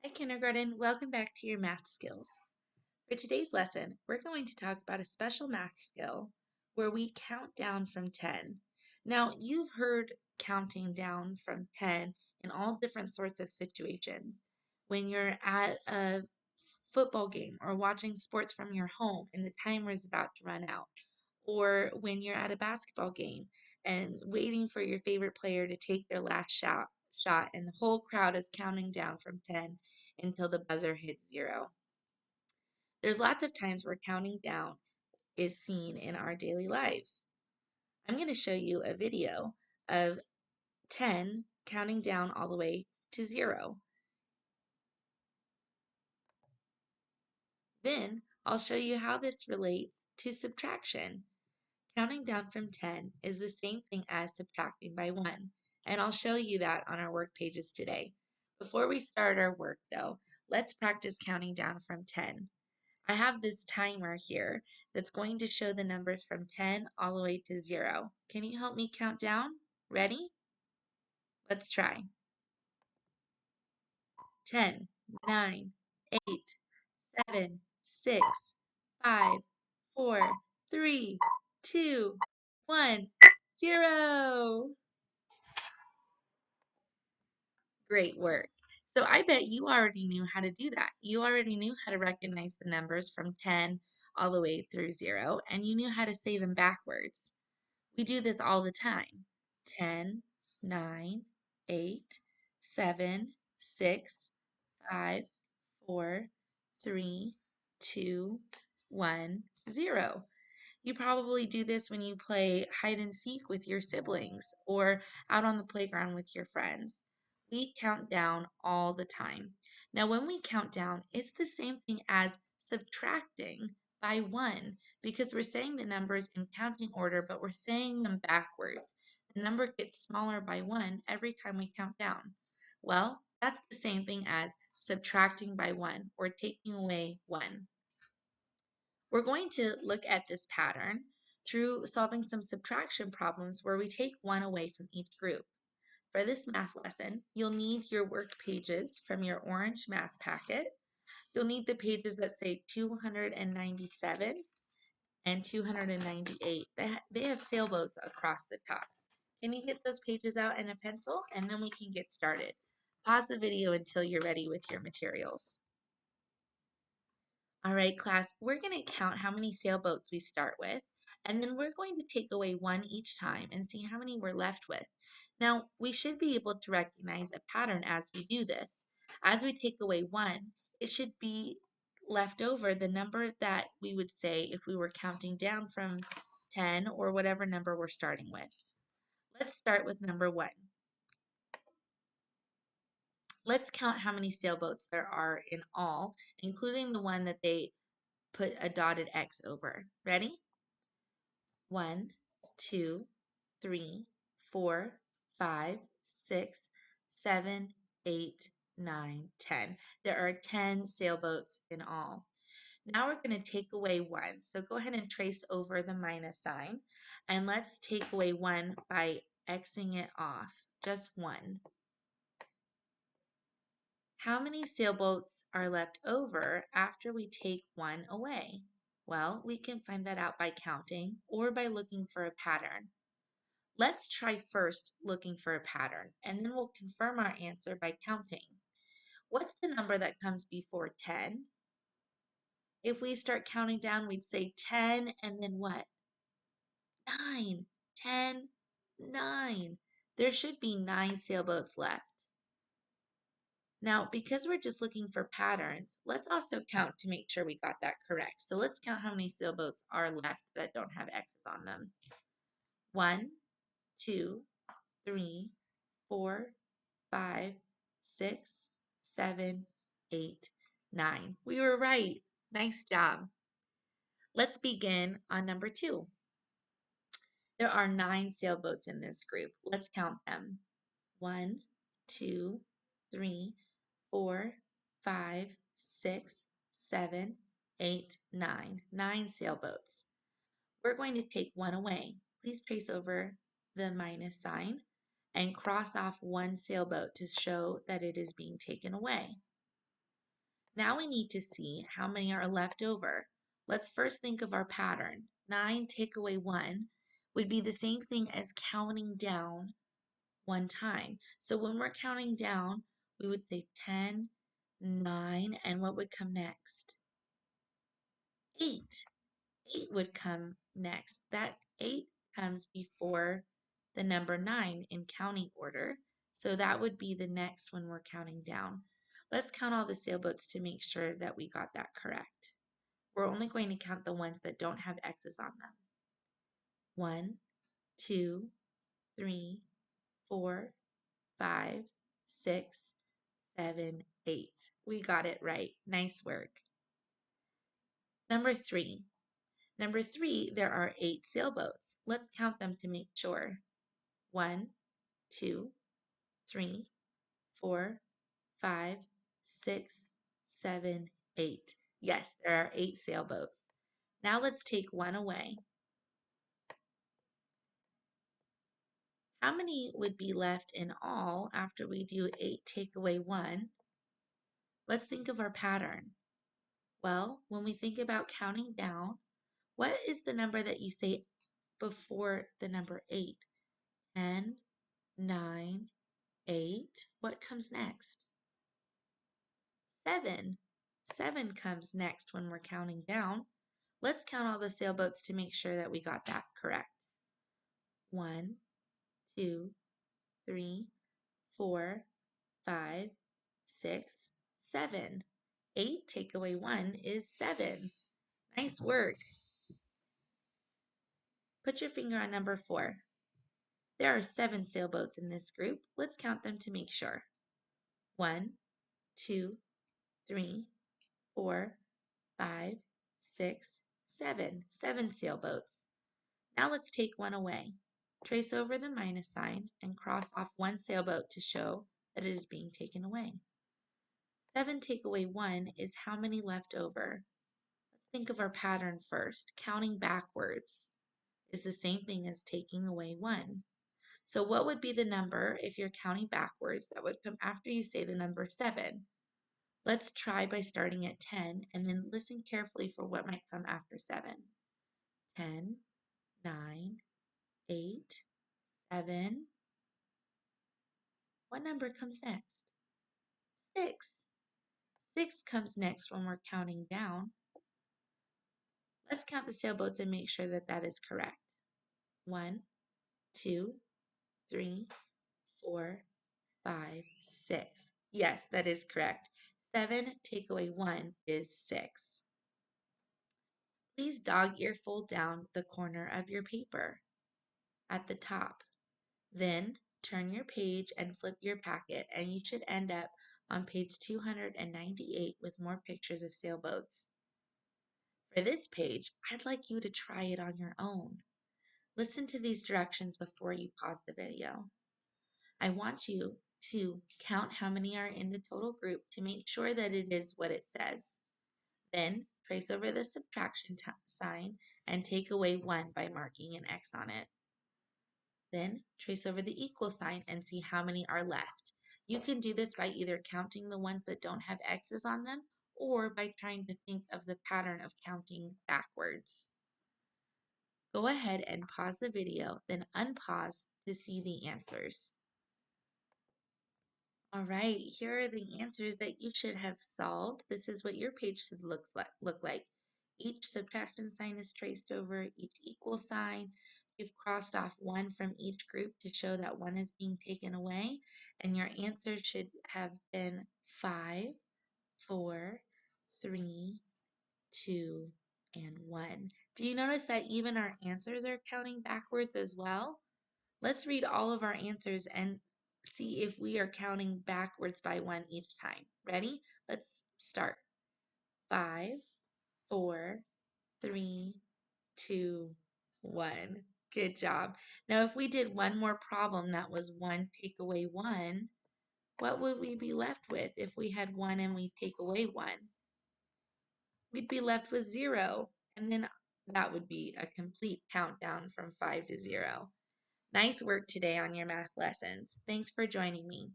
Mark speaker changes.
Speaker 1: Hi, kindergarten. Welcome back to your math skills. For today's lesson, we're going to talk about a special math skill where we count down from 10. Now, you've heard counting down from 10 in all different sorts of situations. When you're at a football game or watching sports from your home and the timer is about to run out, or when you're at a basketball game and waiting for your favorite player to take their last shot and the whole crowd is counting down from 10 until the buzzer hits 0. There's lots of times where counting down is seen in our daily lives. I'm going to show you a video of 10 counting down all the way to 0. Then I'll show you how this relates to subtraction. Counting down from 10 is the same thing as subtracting by 1, and I'll show you that on our work pages today. Before we start our work though, let's practice counting down from 10. I have this timer here that's going to show the numbers from 10 all the way to 0. Can you help me count down? Ready? Let's try. 10, 9, 8, 7, 6, 5, 4, 3, 2, 1, 0. Great work. So I bet you already knew how to do that. You already knew how to recognize the numbers from 10 all the way through 0, and you knew how to say them backwards. We do this all the time. 10, 9, 8, 7, 6, 5, 4, 3, 2, 1, 0. You probably do this when you play hide and seek with your siblings or out on the playground with your friends. We count down all the time. Now, when we count down, it's the same thing as subtracting by 1 because we're saying the numbers in counting order, but we're saying them backwards. The number gets smaller by 1 every time we count down. Well, that's the same thing as subtracting by 1 or taking away 1. We're going to look at this pattern through solving some subtraction problems where we take 1 away from each group. For this math lesson, you'll need your work pages from your orange math packet. You'll need the pages that say 297 and 298. They have sailboats across the top. Can you get those pages out and a pencil? And then we can get started. Pause the video until you're ready with your materials. All right, class, we're going to count how many sailboats we start with, and then we're going to take away 1 each time and see how many we're left with. Now, we should be able to recognize a pattern as we do this. As we take away 1, it should be left over the number that we would say if we were counting down from 10 or whatever number we're starting with. Let's start with number 1. Let's count how many sailboats there are in all, including the one that they put a dotted X over. Ready? 1, 2, 3, 4, 5, 6, 7, 8, 9, 10. There are 10 sailboats in all. Now we're going to take away 1. So go ahead and trace over the minus sign. And let's take away 1 by Xing it off. Just 1. How many sailboats are left over after we take 1 away? Well, we can find that out by counting or by looking for a pattern. Let's try first looking for a pattern, and then we'll confirm our answer by counting. What's the number that comes before 10? If we start counting down, we'd say 10 and then what? 9. 10, 9. There should be 9 sailboats left. Now, because we're just looking for patterns, let's also count to make sure we got that correct. So let's count how many sailboats are left that don't have X's on them. 1, 2, 3, 4, 5, 6, 7, 8, 9. We were right. Nice job. Let's begin on number 2. There are 9 sailboats in this group. Let's count them. 1, 2, 3, 4, 5, 6, 7, 8, 9. 9 sailboats. We're going to take 1 away. Please trace over the minus sign and cross off 1 sailboat to show that it is being taken away. Now we need to see how many are left over. Let's first think of our pattern. 9 take away 1 would be the same thing as counting down one time. So when we're counting down, we would say 10, 9, and what would come next? 8. 8 would come next. That 8 comes before the number 9 in counting order. So that would be the next when we're counting down. Let's count all the sailboats to make sure that we got that correct. We're only going to count the ones that don't have X's on them. 1, 2, 3, 4, 5, 6, 7, 8. We got it right. Nice work. Number 3. Number 3, there are 8 sailboats. Let's count them to make sure. 1, 2, 3, 4, 5, 6, 7, 8. Yes, there are 8 sailboats. Now let's take one away. How many would be left in all after we do 8 take away 1? Let's think of our pattern. Well, when we think about counting down, what is the number that you say before the number 8? 10, 9, 8. What comes next? 7. 7 comes next when we're counting down. Let's count all the sailboats to make sure that we got that correct. 1, 2, 3, 4, 5, 6, 7. 8 take away 1 is 7. Nice work. Put your finger on number 4. There are 7 sailboats in this group. Let's count them to make sure. 1, 2, 3, 4, 5, 6, 7. 7 sailboats. Now let's take one away. Trace over the minus sign and cross off one sailboat to show that it is being taken away. 7 take away 1 is how many left over? Let's think of our pattern first. Counting backwards is the same thing as taking away 1. So what would be the number if you're counting backwards that would come after you say the number 7? Let's try by starting at 10 and then listen carefully for what might come after 7. 10, 9, 8, 7. What number comes next? 6. 6 comes next when we're counting down. Let's count the sailboats and make sure that that is correct. 1, 2, 3, 4, 5, 6. Yes, that is correct. 7 take away 1 is 6. Please dog ear fold down the corner of your paper at the top. Then turn your page and flip your packet, and you should end up on page 298 with more pictures of sailboats. For this page, I'd like you to try it on your own. Listen to these directions before you pause the video. I want you to count how many are in the total group to make sure that it is what it says. Then trace over the subtraction sign and take away 1 by marking an X on it. Then trace over the equal sign and see how many are left. You can do this by either counting the ones that don't have X's on them or by trying to think of the pattern of counting backwards. Go ahead and pause the video, then unpause to see the answers. All right, here are the answers that you should have solved. This is what your page should look like. Each subtraction sign is traced over each equal sign. You've crossed off 1 from each group to show that 1 is being taken away. And your answer should have been 5, 4, 3, 2, and 1. Do you notice that even our answers are counting backwards as well? Let's read all of our answers and see if we are counting backwards by 1 each time. Ready? Let's start. 5, 4, 3, 2, 1. Good job. Now, if we did one more problem that was 1 take away 1, what would we be left with if we had 1 and we take away 1? We'd be left with 0, and then that would be a complete countdown from 5 to 0. Nice work today on your math lessons. Thanks for joining me.